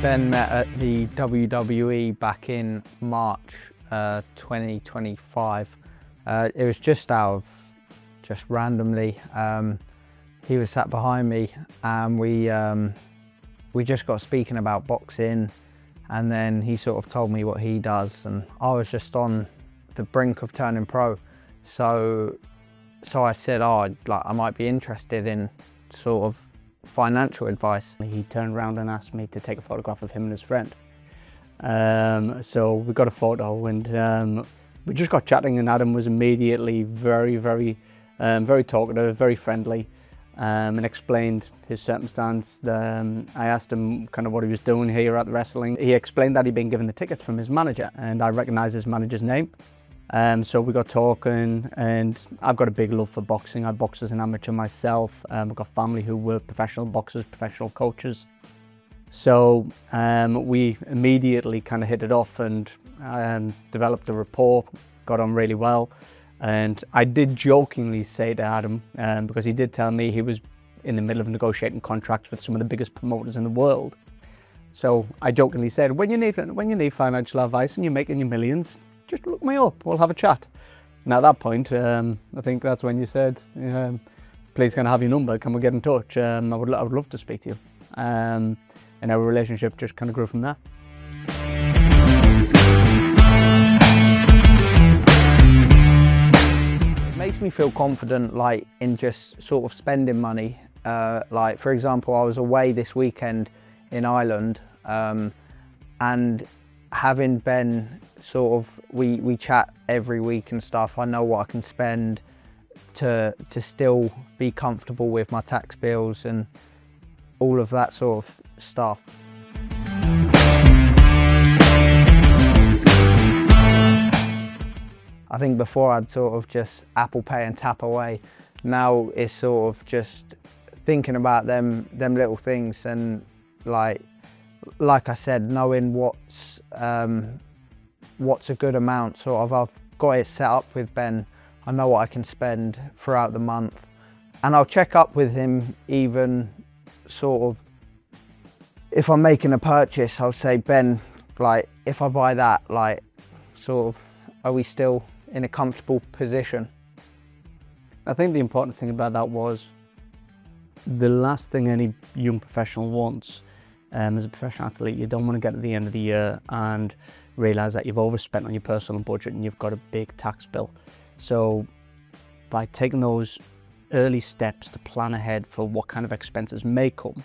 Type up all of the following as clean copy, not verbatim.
Ben met at the WWE back in March 2025. It was just randomly. He was sat behind me and we just got speaking about boxing, and then he sort of told me what he does, and I was just on the brink of turning pro. So I said, I might be interested in sort of financial advice. He turned around and asked me to take a photograph of him and his friend. So we got a photo, and we just got chatting, and Adam was immediately very talkative, very friendly, and explained his circumstance. I asked him kind of what he was doing here at the wrestling. He explained that he'd been given the tickets from his manager, and I recognised his manager's name. So we got talking, and I've got a big love for boxing. I boxed as an amateur myself. I've got family who were professional boxers, professional coaches. So we immediately kind of hit it off and developed a rapport, got on really well. And I did jokingly say to Adam, because he did tell me he was in the middle of negotiating contracts with some of the biggest promoters in the world. So I jokingly said, when you need financial advice and you're making your millions, just look me up, we'll have a chat. And at that point, I think that's when you said, please can I have your number, can we get in touch? I would love to speak to you. And our relationship just kind of grew from there. It makes me feel confident, like, in just sort of spending money. Like, for example, I was away this weekend in Ireland, and having Ben sort of, we chat every week and stuff. I know what I can spend to still be comfortable with my tax bills and all of that sort of stuff. I think before I'd sort of just Apple Pay and tap away. Now it's sort of just thinking about them little things, and like I said, knowing what's a good amount. Sort of, I've got it set up with Ben. I know what I can spend throughout the month, and I'll check up with him even sort of if I'm making a purchase. I'll say, Ben, like, if I buy that, like, sort of, are we still in a comfortable position? I think the important thing about that was the last thing any young professional wants. As a professional athlete, you don't want to get to the end of the year and realise that you've overspent on your personal budget and you've got a big tax bill. So by taking those early steps to plan ahead for what kind of expenses may come,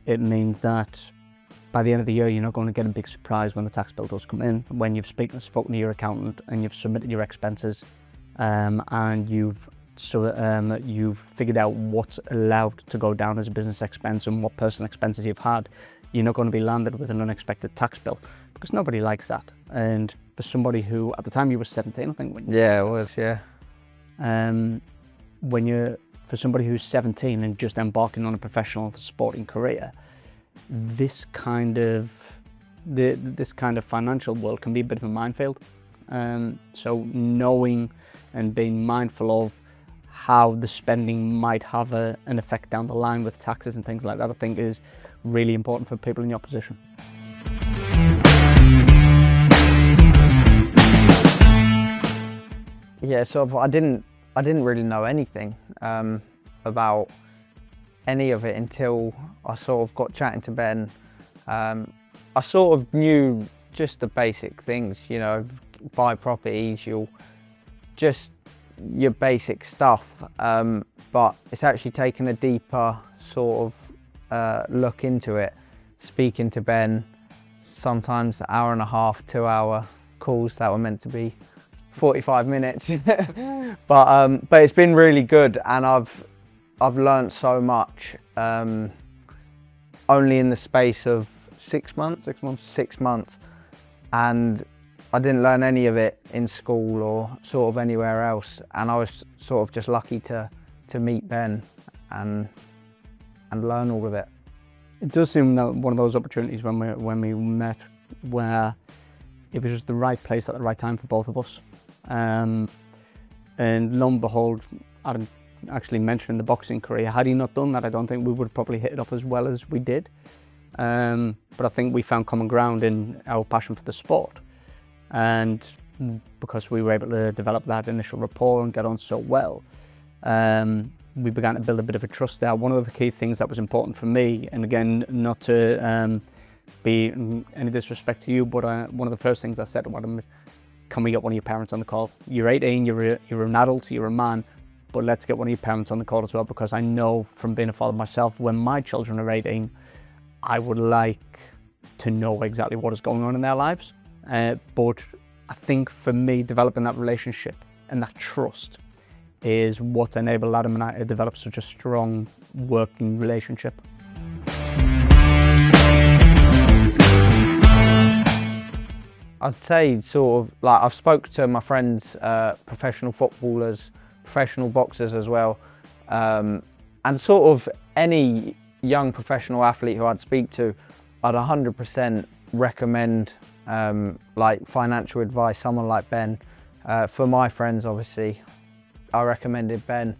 it means that by the end of the year you're not going to get a big surprise when the tax bill does come in, when you've spoken to your accountant and you've submitted your expenses, and you've figured out what's allowed to go down as a business expense and what personal expenses you've had. You're not going to be landed with an unexpected tax bill, because nobody likes that. And for somebody who, at the time you were 17, I think. Yeah, it was, yeah. For somebody who's 17 and just embarking on a professional sporting career, this kind of financial world can be a bit of a minefield. So knowing and being mindful of how the spending might have an effect down the line with taxes and things like that, I think is really important for people in your position. Yeah, so I didn't really know anything about any of it until I sort of got chatting to Ben. I sort of knew just the basic things, you know, buy properties, your basic stuff, but it's actually taken a deeper sort of look into it. Speaking to Ben, sometimes hour and a half, 2 hour calls that were meant to be 45 minutes. but it's been really good, and I've learned so much only in the space of 6 months, and I didn't learn any of it in school or sort of anywhere else, and I was sort of just lucky to meet Ben and learn all of it. It does seem that one of those opportunities when we met, where it was just the right place at the right time for both of us. And lo and behold, Adam actually mentioned the boxing career. Had he not done that, I don't think we would have probably hit it off as well as we did. but I think we found common ground in our passion for the sport. And because we were able to develop that initial rapport and get on so well, we began to build a bit of a trust there. One of the key things that was important for me, and again, not to be any disrespect to you, but one of the first things I said to him is, can we get one of your parents on the call? You're 18, you're an adult, you're a man, but let's get one of your parents on the call as well, because I know from being a father myself, when my children are 18, I would like to know exactly what is going on in their lives. But I think for me, developing that relationship and that trust is what enabled Adam and I to develop such a strong working relationship. I'd say sort of like I've spoke to my friends, professional footballers, professional boxers as well, and sort of any young professional athlete who I'd speak to, I'd 100% recommend like financial advice, someone like Ben. For my friends, obviously, I recommended Ben,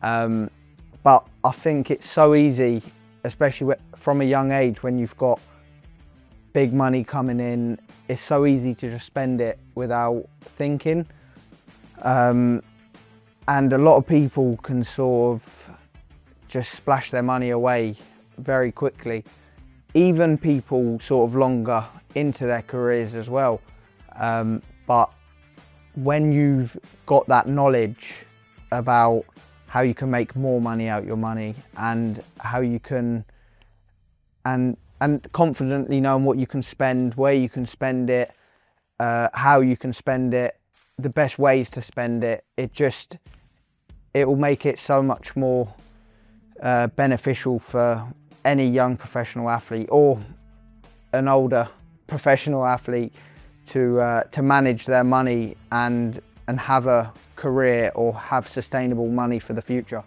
but I think it's so easy, especially from a young age when you've got big money coming in, it's so easy to just spend it without thinking. And a lot of people can sort of just splash their money away very quickly. Even people sort of longer into their careers as well. But when you've got that knowledge about how you can make more money out your money and how you can, and confidently knowing what you can spend, where you can spend it, how you can spend it, the best ways to spend it, it will make it so much more beneficial for any young professional athlete or an older professional athlete to manage their money and have a career or have sustainable money for the future.